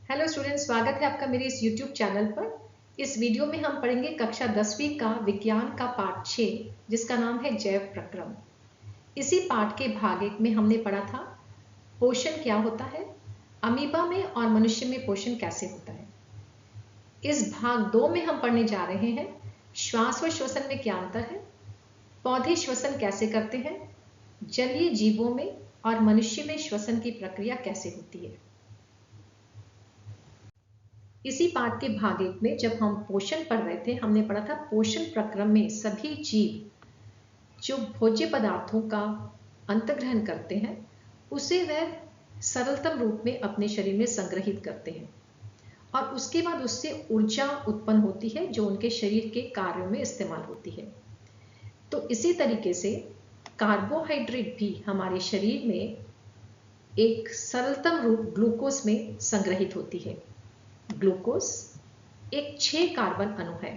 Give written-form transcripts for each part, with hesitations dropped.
Hello student, स्वागत है आपका मेरे इस YouTube चैनल पर। इस वीडियो में हम पढ़ेंगे कक्षा 10वीं का विज्ञान का पाठ 6, जिसका नाम है जैव प्रक्रम। इसी पाठ के भाग 1 में हमने पढ़ा था पोषण क्या होता है, अमीबा में और मनुष्य में पोषण कैसे होता है। इस भाग 2 में हम पढ़ने जा रहे हैं श्वास व श्वसन में क्या अंतर है, पौधे श्वसन कैसे करते हैं, जलीय जीवों में और मनुष्य में श्वसन की प्रक्रिया कैसे होती है। इसी पाठ के भाग 1 में जब हम पोषण पढ़ रहे थे, हमने पढ़ा था पोषण प्रक्रम में सभी जीव जो भोज्य पदार्थों का अंतर्ग्रहण करते हैं उसे वह सरलतम रूप में अपने शरीर में संग्रहित करते हैं और उसके बाद उससे ऊर्जा उत्पन्न होती है जो उनके शरीर के कार्यों में इस्तेमाल होती है। तो इसी तरीके से कार्बोहाइड्रेट भी हमारे शरीर में एक सरलतम रूप ग्लूकोज में संग्रहित होती है। ग्लूकोज एक 6 कार्बन अणु है।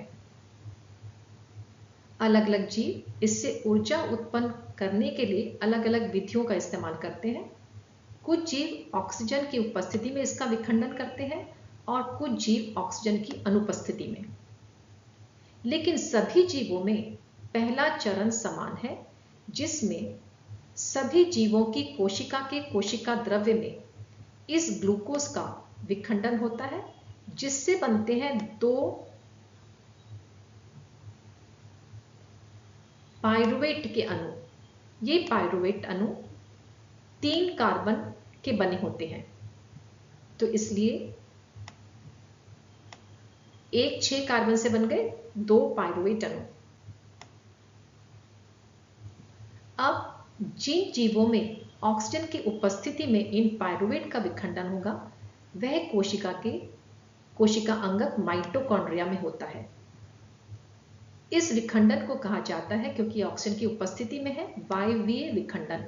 अलग अलग जीव इससे ऊर्जा उत्पन्न करने के लिए अलग अलग विधियों का इस्तेमाल करते हैं। कुछ जीव ऑक्सीजन की उपस्थिति में इसका विखंडन करते हैं और कुछ जीव ऑक्सीजन की अनुपस्थिति में। लेकिन सभी जीवों में पहला चरण समान है, जिसमें सभी जीवों की कोशिका के कोशिका द्रव्य में इस ग्लूकोज का विखंडन होता है, जिससे बनते हैं 2 पाइरुवेट के अणु। ये पाइरुवेट अणु 3 कार्बन के बने होते हैं, तो इसलिए एक 6 कार्बन से बन गए 2 पाइरुवेट अणु। अब जिन जीवों में ऑक्सीजन की उपस्थिति में इन पाइरुवेट का विखंडन होगा, वह कोशिका अंगक माइटोकॉन्ड्रिया में होता है। इस विखंडन को कहा जाता है, क्योंकि ऑक्सीजन की उपस्थिति में है, वायवीय विखंडन,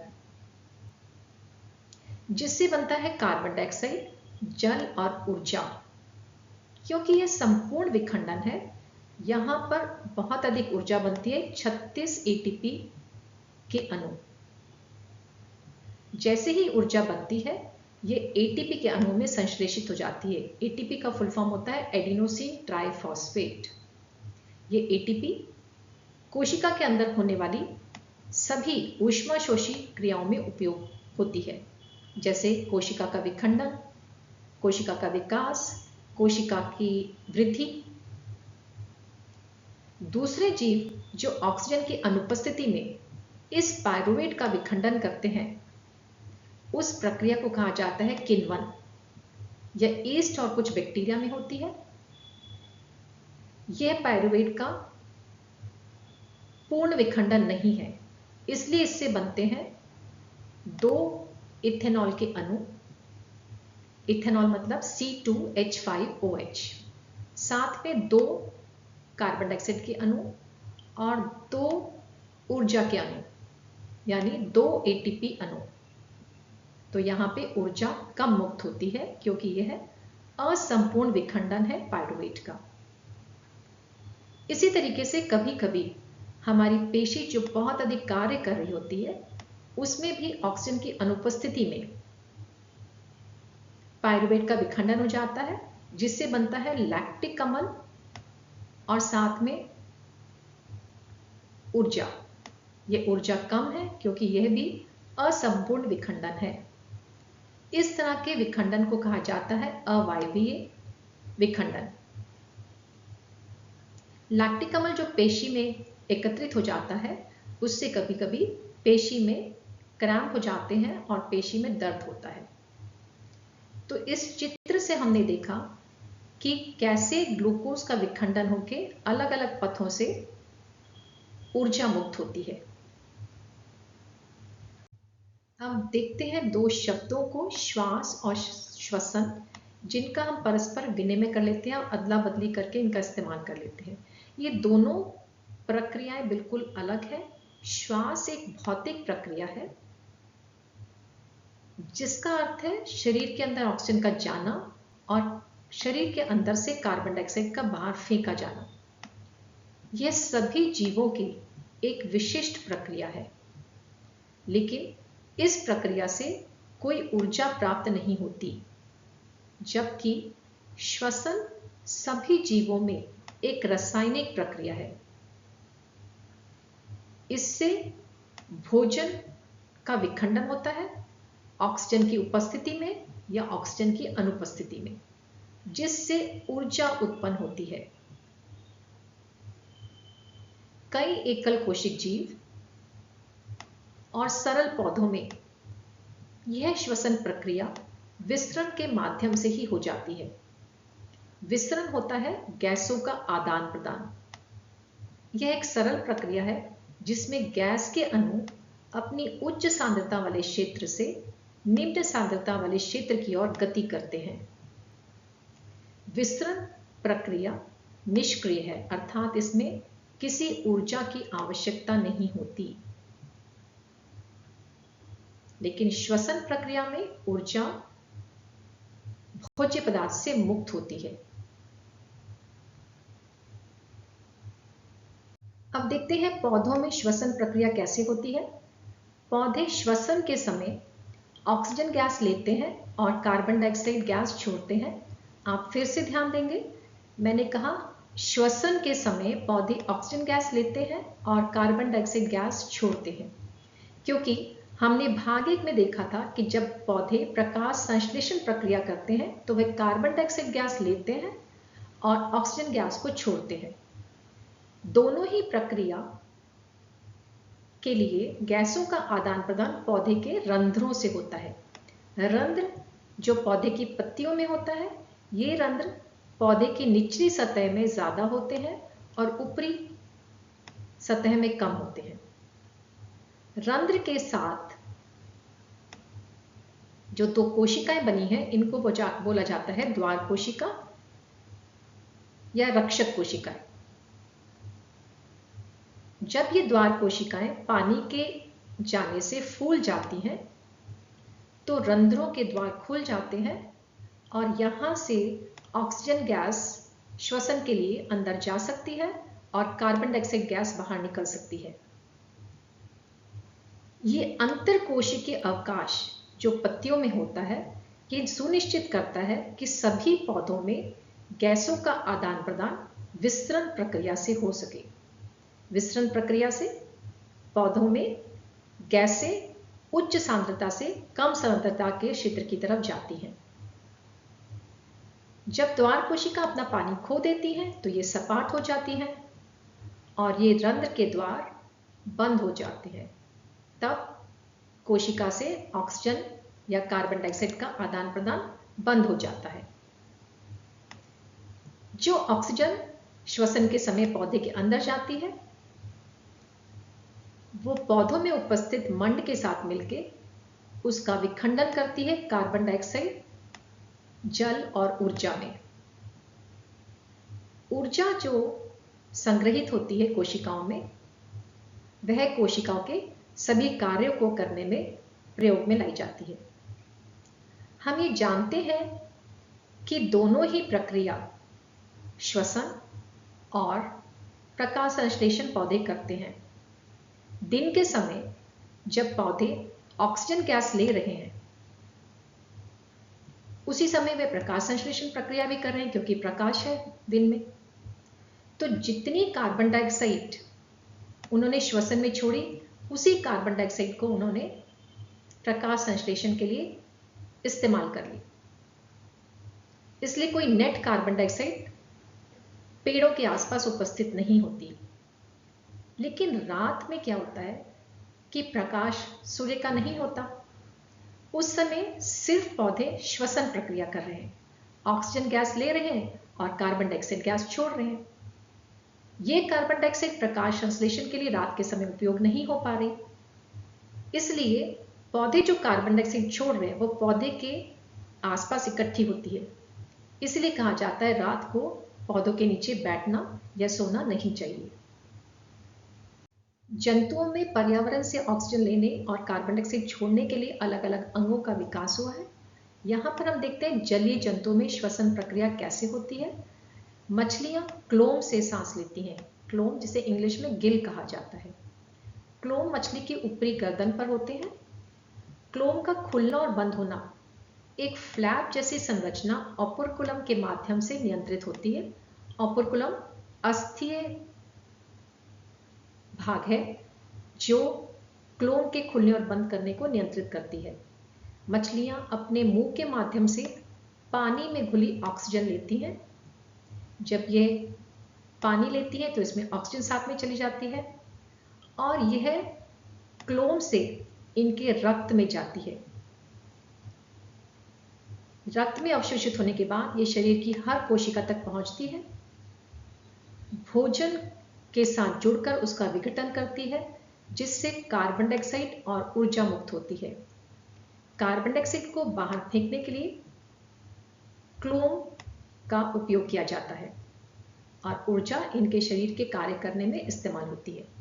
जिससे बनता है कार्बन डाइऑक्साइड, जल और ऊर्जा। क्योंकि यह संपूर्ण विखंडन है, यहां पर बहुत अधिक ऊर्जा बनती है 36 एटीपी के अणु। जैसे ही ऊर्जा बनती है, ये एटीपी के अणु में संश्लेषित हो जाती है। एटीपी का फुल फॉर्म होता है एडिनोसिन ट्राइफॉस्फेट। ये एटीपी कोशिका के अंदर होने वाली सभी ऊष्माशोषी क्रियाओं में उपयोग होती है, जैसे कोशिका का विखंडन, कोशिका का विकास, कोशिका की वृद्धि। दूसरे जीव जो ऑक्सीजन की अनुपस्थिति में इस पाइरुवेट का विखंडन करते हैं, उस प्रक्रिया को कहा जाता है किण्वन। यह ईस्ट और कुछ बैक्टीरिया में होती है। यह पाइरुवेट का पूर्ण विखंडन नहीं है, इसलिए इससे बनते हैं 2 इथेनॉल के अणु। इथेनॉल मतलब C2H5OH, साथ में 2 कार्बन डाइऑक्साइड के अणु और 2 ऊर्जा के अणु, यानी 2 एटीपी अणु। तो यहां पे ऊर्जा कम मुक्त होती है, क्योंकि यह असंपूर्ण विखंडन है पाइरुवेट का। इसी तरीके से कभी कभी हमारी पेशी जो बहुत अधिक कार्य कर रही होती है, उसमें भी ऑक्सीजन की अनुपस्थिति में पाइरुवेट का विखंडन हो जाता है, जिससे बनता है लैक्टिक अम्ल और साथ में ऊर्जा। यह ऊर्जा कम है, क्योंकि यह भी असंपूर्ण विखंडन है। इस तरह के विखंडन को कहा जाता है अवायवीय विखंडन। लैक्टिक अम्ल जो पेशी में एकत्रित हो जाता है, उससे कभी कभी पेशी में क्रैम्प हो जाते हैं और पेशी में दर्द होता है। तो इस चित्र से हमने देखा कि कैसे ग्लूकोज का विखंडन होकर अलग अलग पथों से ऊर्जा मुक्त होती है। हम देखते हैं 2 शब्दों को, श्वास और श्वसन, जिनका हम परस्पर विनिमय कर लेते हैं और अदला बदली करके इनका इस्तेमाल कर लेते हैं। ये दोनों प्रक्रियाएं बिल्कुल अलग है। श्वास एक भौतिक प्रक्रिया है, जिसका अर्थ है शरीर के अंदर ऑक्सीजन का जाना और शरीर के अंदर से कार्बन डाइऑक्साइड का बाहर फेंका जाना। यह सभी जीवों की एक विशिष्ट प्रक्रिया है, लेकिन इस प्रक्रिया से कोई ऊर्जा प्राप्त नहीं होती। जबकि श्वसन सभी जीवों में एक रासायनिक प्रक्रिया है। इससे भोजन का विखंडन होता है ऑक्सीजन की उपस्थिति में या ऑक्सीजन की अनुपस्थिति में, जिससे ऊर्जा उत्पन्न होती है। कई एकल कोशिक जीव और सरल पौधों में यह श्वसन प्रक्रिया विसरण के माध्यम से ही हो जाती है। विसरण होता है गैसों का आदान प्रदान। यह एक सरल प्रक्रिया है जिसमें गैस के अणु अपनी उच्च सांद्रता वाले क्षेत्र से निम्न सांद्रता वाले क्षेत्र की ओर गति करते हैं। विसरण प्रक्रिया निष्क्रिय है, अर्थात इसमें किसी ऊर्जा की आवश्यकता नहीं होती। लेकिन श्वसन प्रक्रिया में ऊर्जा भोज्य पदार्थ से मुक्त होती है। अब देखते हैं पौधों में श्वसन प्रक्रिया कैसे होती है। पौधे श्वसन के समय ऑक्सीजन गैस लेते हैं और कार्बन डाइऑक्साइड गैस छोड़ते हैं। आप फिर से ध्यान देंगे, मैंने कहा श्वसन के समय पौधे ऑक्सीजन गैस लेते हैं और कार्बन डाइऑक्साइड गैस छोड़ते हैं, क्योंकि हमने भाग 1 में देखा था कि जब पौधे प्रकाश संश्लेषण प्रक्रिया करते हैं तो वे कार्बन डाइऑक्साइड गैस लेते हैं और ऑक्सीजन गैस को छोड़ते हैं। दोनों ही प्रक्रिया के लिए गैसों का आदान प्रदान पौधे के रंध्रों से होता है। रंध्र जो पौधे की पत्तियों में होता है, ये रंध्र पौधे की निचली सतह में ज्यादा होते हैं और ऊपरी सतह में कम होते हैं। रंध्र के साथ जो 2 कोशिकाएं बनी हैं, इनको बोला जाता है द्वार कोशिका या रक्षक कोशिकाएं। जब ये द्वार कोशिकाएं पानी के जाने से फूल जाती हैं तो रंध्रों के द्वार खुल जाते हैं और यहां से ऑक्सीजन गैस श्वसन के लिए अंदर जा सकती है और कार्बन डाइऑक्साइड गैस बाहर निकल सकती है। ये अंतरकोशिकीय अवकाश जो पत्तियों में होता है, ये सुनिश्चित करता है कि सभी पौधों में गैसों का आदान प्रदान विसरण प्रक्रिया से हो सके। विसरण प्रक्रिया से पौधों में गैसें उच्च सांद्रता से कम सांद्रता के क्षेत्र की तरफ जाती हैं। जब द्वार कोशिका अपना पानी खो देती है तो ये सपाट हो जाती हैं और ये रंध्र के द्वार बंद हो जाते हैं। तब कोशिका से ऑक्सीजन या कार्बन डाइऑक्साइड का आदान प्रदान बंद हो जाता है। जो ऑक्सीजन श्वसन के समय पौधे के अंदर जाती है, वो पौधों में उपस्थित मंड के साथ मिलकर उसका विखंडन करती है कार्बन डाइऑक्साइड, जल और ऊर्जा में। ऊर्जा जो संग्रहित होती है कोशिकाओं में, वह कोशिकाओं के सभी कार्यों को करने में प्रयोग में लाई जाती है। हम ये जानते हैं कि दोनों ही प्रक्रिया श्वसन और प्रकाश संश्लेषण पौधे करते हैं। दिन के समय जब पौधे ऑक्सीजन गैस ले रहे हैं, उसी समय वे प्रकाश संश्लेषण प्रक्रिया भी कर रहे हैं, क्योंकि प्रकाश है दिन में। तो जितनी कार्बन डाइऑक्साइड उन्होंने श्वसन में छोड़ी, उसी कार्बन डाइऑक्साइड को उन्होंने प्रकाश संश्लेषण के लिए इस्तेमाल कर ली। इसलिए कोई नेट कार्बन डाइऑक्साइड पेड़ों के आसपास उपस्थित नहीं होती। लेकिन रात में क्या होता है कि प्रकाश सूर्य का नहीं होता, उस समय सिर्फ पौधे श्वसन प्रक्रिया कर रहे हैं, ऑक्सीजन गैस ले रहे हैं और कार्बन डाइऑक्साइड गैस छोड़ रहे हैं। ये कार्बन डाइऑक्साइड प्रकाश संश्लेषण के लिए रात के समय उपयोग नहीं हो पा रही। इसलिए पौधे जो कार्बन डाइऑक्साइड छोड़ रहे हैं वो पौधे के आसपास इकट्ठी होती है। इसलिए कहा जाता है रात को पौधों के नीचे बैठना या सोना नहीं चाहिए। जंतुओं में पर्यावरण से ऑक्सीजन लेने और कार्बन डाइऑक्साइड छोड़ने के लिए अलग अलग अंगों का विकास हुआ है। यहाँ पर हम देखते हैं जलीय जंतुओं में श्वसन प्रक्रिया कैसे होती है। मछलियाँ क्लोम से सांस लेती हैं। क्लोम जिसे इंग्लिश में गिल कहा जाता है। क्लोम मछली की ऊपरी गर्दन पर होते हैं। क्लोम का खुलना और बंद होना एक फ्लैप जैसी संरचना ओपर्कुलम के माध्यम से नियंत्रित होती है। ओपर्कुलम अस्थीय भाग है जो क्लोम के खुलने और बंद करने को नियंत्रित करती है। मछलियां अपने मुंह के माध्यम से पानी में घुली ऑक्सीजन लेती हैं। जब ये पानी लेती है तो इसमें ऑक्सीजन साथ में चली जाती है और यह क्लोम से इनके रक्त में जाती है। रक्त में अवशोषित होने के बाद ये शरीर की हर कोशिका तक पहुंचती है, भोजन के साथ जुड़कर उसका विघटन करती है, जिससे कार्बन डाइऑक्साइड और ऊर्जा मुक्त होती है। कार्बन डाइऑक्साइड को बाहर फेंकने के लिए क्लोम का उपयोग किया जाता है और ऊर्जा इनके शरीर के कार्य करने में इस्तेमाल होती है।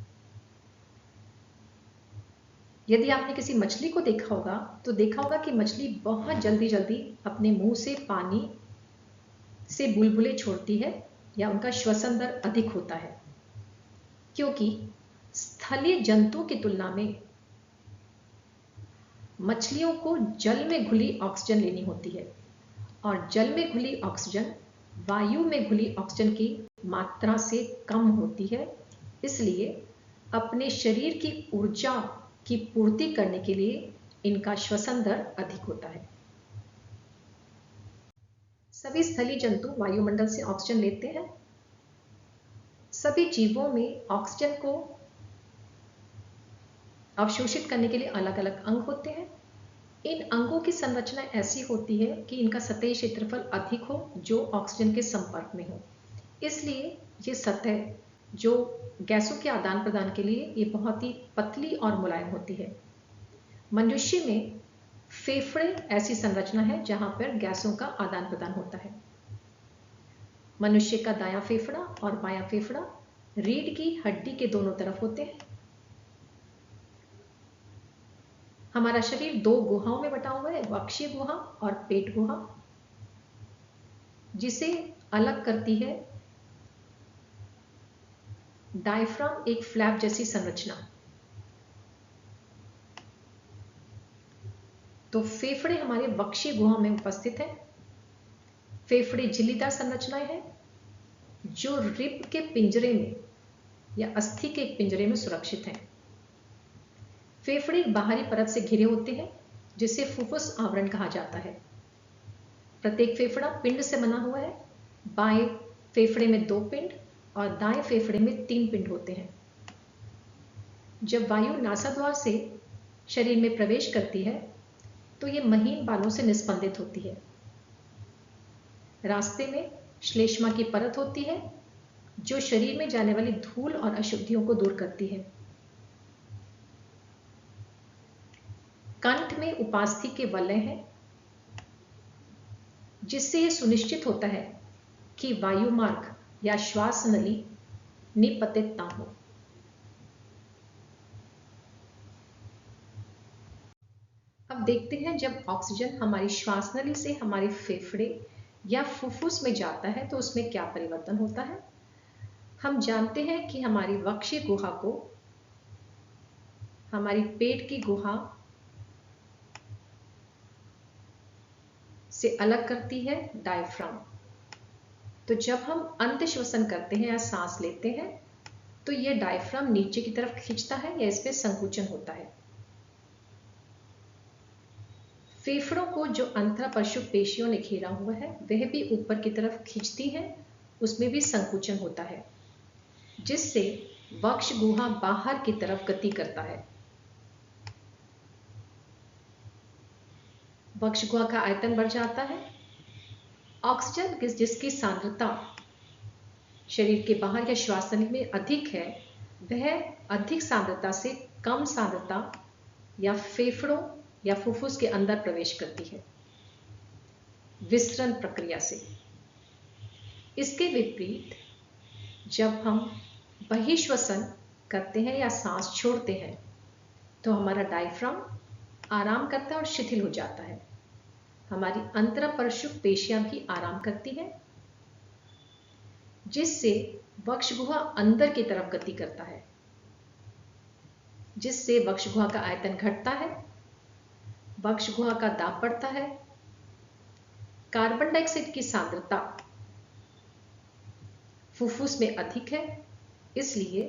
यदि आपने किसी मछली को देखा होगा तो देखा होगा कि मछली बहुत जल्दी जल्दी अपने मुंह से पानी से बुलबुले छोड़ती है या उनका श्वसन दर अधिक होता है, क्योंकि स्थलीय जंतुओं की तुलना में मछलियों को जल में घुली ऑक्सीजन लेनी होती है और जल में घुली ऑक्सीजन वायु में घुली ऑक्सीजन की मात्रा से कम होती है। इसलिए अपने शरीर की ऊर्जा की पूर्ति करने के लिए इनका श्वसन दर अधिक होता है। सभी स्थलीय जंतु वायुमंडल से ऑक्सीजन लेते हैं। सभी जीवों में ऑक्सीजन को अवशोषित करने के लिए अलग अलग अंग होते हैं। इन अंगों की संरचना ऐसी होती है कि इनका सतही क्षेत्रफल अधिक हो जो ऑक्सीजन के संपर्क में हो। इसलिए ये सतह जो गैसों के आदान प्रदान के लिए ये बहुत ही पतली और मुलायम होती है। मनुष्य में फेफड़े ऐसी संरचना है जहां पर गैसों का आदान प्रदान होता है। मनुष्य का दायां फेफड़ा और बायां फेफड़ा रीढ़ की हड्डी के दोनों तरफ होते हैं। हमारा शरीर दो गुहाओं में बटा हुआ है, वक्षीय गुहा और पेट गुहा, जिसे अलग करती है डायफ्राम, एक फ्लैप जैसी संरचना। तो फेफड़े हमारे वक्षीय गुहा में उपस्थित है। फेफड़े झिल्लीदार संरचनाएं हैं जो रिब के पिंजरे में या अस्थि के एक पिंजरे में सुरक्षित हैं। फेफड़े एक बाहरी परत से घिरे होते हैं जिसे फुफ्फुस आवरण कहा जाता है। प्रत्येक फेफड़ा पिंड से बना हुआ है। बाएं फेफड़े में 2 पिंड और दाएं फेफड़े में 3 पिंड होते हैं। जब वायु नासाद्वार से शरीर में प्रवेश करती है तो ये महीन बालों से निस्पंदित होती है। रास्ते में श्लेष्मा की परत होती है जो शरीर में जाने वाली धूल और अशुद्धियों को दूर करती है। कंठ में उपास्थि के वलय हैं जिससे यह सुनिश्चित होता है कि वायु मार्ग या श्वास नली निपतित ना हो। अब देखते हैं जब ऑक्सीजन हमारी श्वास नली से हमारे फेफड़े या फुफ्फुस में जाता है तो उसमें क्या परिवर्तन होता है। हम जानते हैं कि हमारी वक्षीय गुहा को हमारी पेट की गुहा से अलग करती है डायफ्राम। तो जब हम अंत श्वसन करते हैं या सांस लेते हैं तो यह डायफ्राम नीचे की तरफ खींचता है या इसमें संकुचन होता है। फेफड़ों को जो अंतरापश्चु पेशियों ने घेरा हुआ है वह भी ऊपर की तरफ खींचती है, उसमें भी संकुचन होता है जिससे वक्ष गुहा बाहर की तरफ गति करता है। वक्ष गुहा का आयतन बढ़ जाता है। ऑक्सीजन जिसकी सांद्रता शरीर के बाहर या श्वास नली में अधिक है वह अधिक सांद्रता से कम सांद्रता या फेफड़ों या फुफ्फुस के अंदर प्रवेश करती है विसरण प्रक्रिया से। इसके विपरीत जब हम बहिश्वसन करते हैं या सांस छोड़ते हैं तो हमारा डायफ्राम आराम करता है और शिथिल हो जाता है। हमारी अंतरापश्चु पेशियां भी आराम करती हैं जिससे वक्ष गुहा अंदर की तरफ गति करता है, जिससे वक्ष गुहा का आयतन घटता है, वक्ष गुहा का दाब बढ़ता है कार्बन डाइऑक्साइड की सांद्रता फुफ्फुस में अधिक है, इसलिए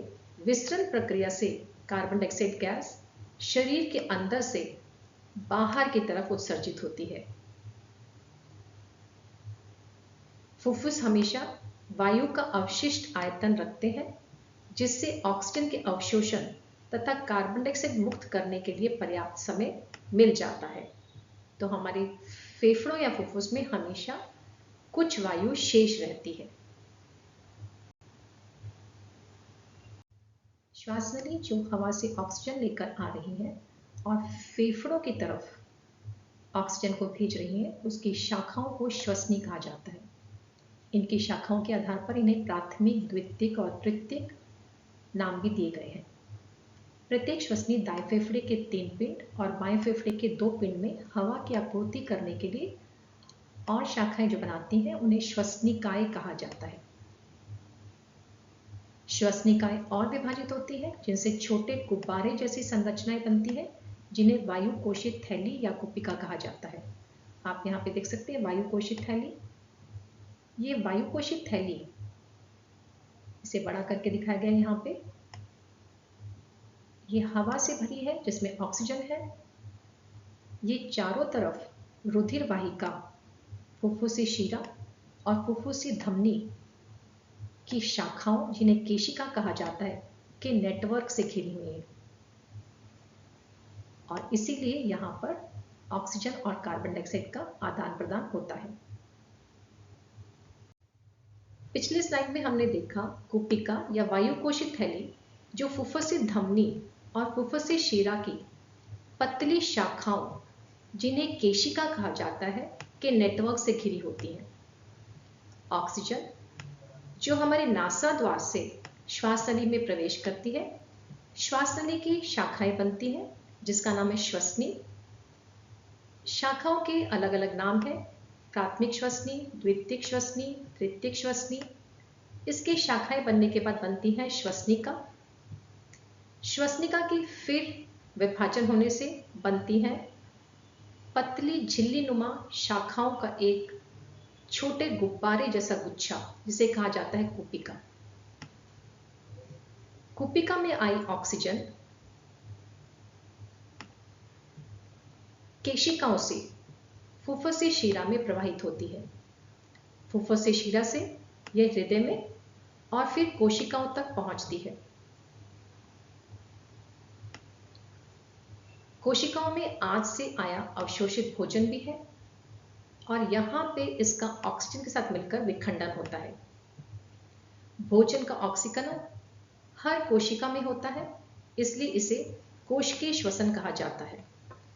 विसरण प्रक्रिया से कार्बन डाइऑक्साइड गैस शरीर के अंदर से बाहर की तरफ उत्सर्जित होती है। फुफ्फुस हमेशा वायु का अवशिष्ट आयतन रखते हैं, जिससे ऑक्सीजन के अवशोषण तथा कार्बन डाइऑक्साइड मुक्त करने के लिए पर्याप्त समय मिल जाता है। तो हमारे फेफड़ों या फुफ्फुस में हमेशा कुछ वायु शेष रहती है। श्वास नली जो हवा से ऑक्सीजन लेकर आ रही है और फेफड़ों की तरफ ऑक्सीजन को भेज रही है, उसकी शाखाओं को श्वसनी कहा जाता है। इनकी शाखाओं के आधार पर इन्हें प्राथमिक, द्वितीयक और तृतीयक नाम भी दिए गए हैं। प्रत्येक श्वसनी दाएं फेफड़े के 3 पिंड और बाएं फेफड़े के 2 पिंड में हवा की आपूर्ति करने के लिए और शाखाएं जो बनाती हैं उन्हें श्वसनिकाएं कहा जाता है। श्वसनिकाएं और विभाजित होती है, जिनसे छोटे गुब्बारे जैसी संरचनाएं बनती है, जिन्हें वायु कोशित थैली या कुपिका कहा जाता है। आप यहाँ पे देख सकते हैं वायु कोशित थैली। ये वायु कोशित थैली, इसे बड़ा करके दिखाया गया है यहाँ पे। ये हवा से भरी है जिसमें ऑक्सीजन है। ये चारों तरफ रुधिर वाहिका, फुफ्फुसी शिरा और फुफ्फुसी धमनी की शाखाओं, जिन्हें केशिका कहा जाता है, के नेटवर्क से घिरी हुई है और इसीलिए यहाँ पर ऑक्सीजन और कार्बन डाइऑक्साइड का आदान प्रदान होता है। पिछले स्लाइड में हमने देखा कुपिका या वायु कोशित थैली जो फुफ्फुसी धमनी और फुफ्फुसी शिरा की पतली शाखाओं, जिन्हें केशिका कहा जाता है, के नेटवर्क से घिरी होती है। ऑक्सीजन जो हमारे नासाद्वार से श्वास नली में प्रवेश करती है, श्वास नली की शाखाएं बनती हैं जिसका नाम है श्वसनी। शाखाओं के अलग अलग नाम हैं, प्राथमिक श्वसनी, द्वितीयक श्वसनी, तृतीयक श्वसनी। इसकी शाखाएं बनने के बाद बनती है श्वसनिका। श्वसनिका की फिर विभाजन होने से बनती है पतली झिल्ली नुमा शाखाओं का एक छोटे गुब्बारे जैसा गुच्छा, जिसे कहा जाता है कुपिका। कुपिका में आई ऑक्सीजन केशिकाओं से फुफ्फुसी शिरा में प्रवाहित होती है। फुफ्फुसी शिरा से यह हृदय में और फिर कोशिकाओं तक पहुंचती है। कोशिकाओं में आज से आया अवशोषित भोजन भी है और यहाँ पे इसका ऑक्सीजन के साथ मिलकर विखंडन होता है। भोजन का ऑक्सीकरण हर कोशिका में होता है, इसलिए इसे कोशिकीय श्वसन कहा जाता है।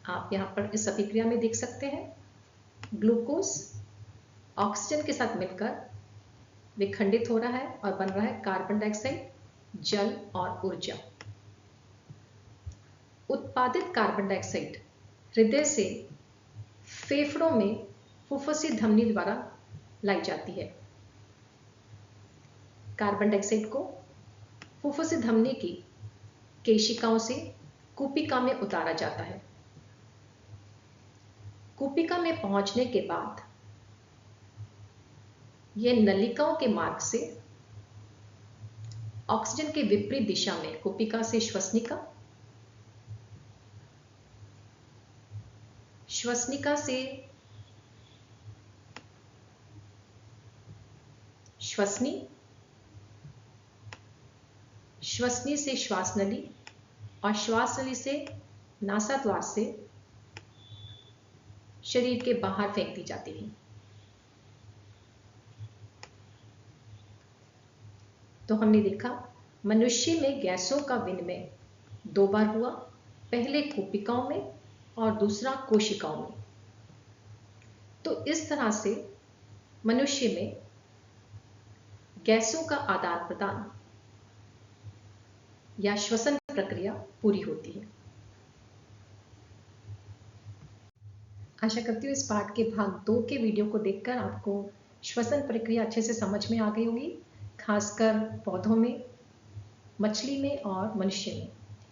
आप यहाँ पर इस अभिक्रिया में देख सकते हैं ग्लूकोज ऑक्सीजन के साथ मिलकर विखंडित हो रहा है और बन रहा है कार्बन डाइऑक्साइड, जल और ऊर्जा। उत्पादित कार्बन डाइऑक्साइड हृदय से फेफड़ों में फुफ्फुसी धमनी द्वारा लाई जाती है। कार्बन डाइऑक्साइड को फुफ्फुसी धमनी की केशिकाओं से कुपिका में उतारा जाता है। कुपिका में पहुंचने के बाद यह नलिकाओं के मार्ग से ऑक्सीजन के विपरीत दिशा में कुपिका से श्वसनिका, श्वसनिका से श्वसनी, श्वसनी से श्वास नली और श्वास नली से नासाद्वार से शरीर के बाहर फेंक दी जाती है। तो हमने देखा मनुष्य में गैसों का विनिमय 2 बार हुआ, पहले कुपिकाओं में और दूसरा कोशिकाओं में। तो इस तरह से मनुष्य में गैसों का आदान प्रदान या श्वसन प्रक्रिया पूरी होती है। आशा करती हूँ इस पाठ के भाग 2 के वीडियो को देखकर आपको श्वसन प्रक्रिया अच्छे से समझ में आ गई होगी, खासकर पौधों में, मछली में और मनुष्य में।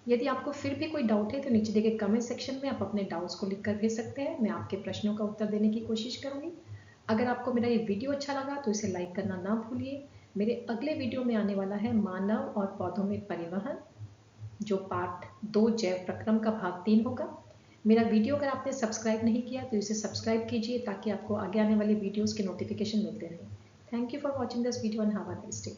यदि आपको फिर भी कोई डाउट है तो नीचे दिए गए कमेंट सेक्शन में आप अपने डाउट्स को लिखकर भेज सकते हैं। मैं आपके प्रश्नों का उत्तर देने की कोशिश करूंगी। अगर आपको मेरा ये वीडियो अच्छा लगा तो इसे लाइक करना ना भूलिए। मेरे अगले वीडियो में आने वाला है मानव और पौधों में परिवहन, जो पार्ट 2 जैव प्रक्रम का भाग 3 होगा। मेरा वीडियो अगर आपने सब्सक्राइब नहीं किया तो इसे सब्सक्राइब कीजिए ताकि आपको आगे आने वाली वीडियोस के नोटिफिकेशन मिलते रहें। Thank you for watching this video and have a nice day.